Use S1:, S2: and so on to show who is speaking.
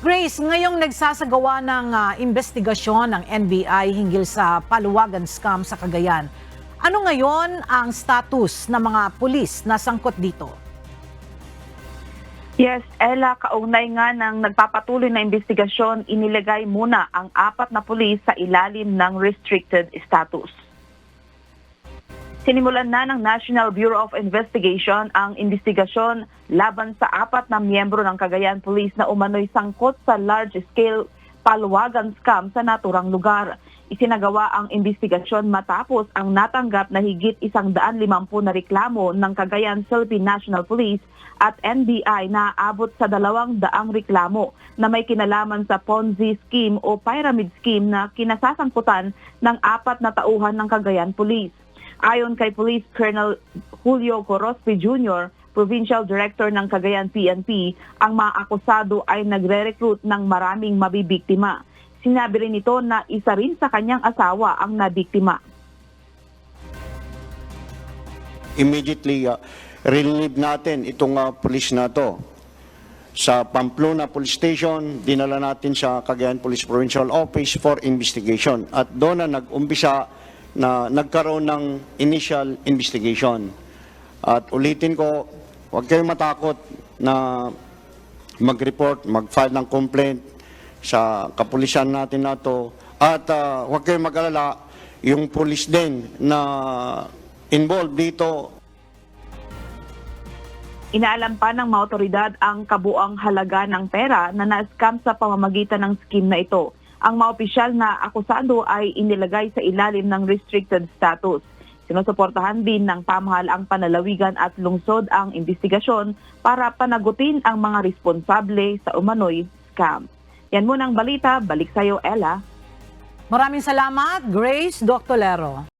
S1: Grace, ngayong nagsasagawa ng investigasyon ng NBI hinggil sa paluwagan scam sa Cagayan. Ano ngayon ang status ng mga pulis na sangkot dito?
S2: Yes, Ella, kaugnay nga ng nagpapatuloy na investigasyon, inilagay muna ang 4 na pulis sa ilalim ng restricted status. Sinimulan na ng National Bureau of Investigation ang investigasyon laban sa 4 na miyembro ng Cagayan Police na umano'y sangkot sa large-scale paluwagan scam sa naturang lugar. Isinagawa ang investigasyon matapos ang natanggap na higit 150 na reklamo ng Cagayan Philippine National Police at NBI na aabot sa 200 reklamo na may kinalaman sa Ponzi scheme o pyramid scheme na kinasasangkutan ng 4 na tauhan ng Cagayan Police. Ayon kay Police Colonel Julio Corospe Jr., Provincial Director ng Cagayan PNP, ang mga akusado ay nagre-recruit ng maraming mabibiktima. Sinabi rin ito na isa rin sa kanyang asawa ang nabiktima.
S3: Immediately, relieve natin itong police na to. Sa Pamplona Police Station, dinala natin sa Cagayan Police Provincial Office for investigation. At doon na nag-umpisa na nagkaroon ng initial investigation. At ulitin ko, huwag kayong matakot na mag-report, mag-file ng complaint sa kapulisan natin na to. At huwag kayong mag-alala, yung police din na involved dito.
S2: Inaalam pa ng mga otoridad ang kabuang halaga ng pera na na-scam sa pamamagitan ng scheme na ito. Ang mga opisyal na akusado ay inilagay sa ilalim ng restricted status. Sinusuportahan din ng pamahalaang panlalawigan at lungsod ang investigasyon para panagutin ang mga responsable sa umano'y scam. Yan muna ang balita. Balik sa'yo, Ella.
S1: Maraming salamat, Grace Doctolero.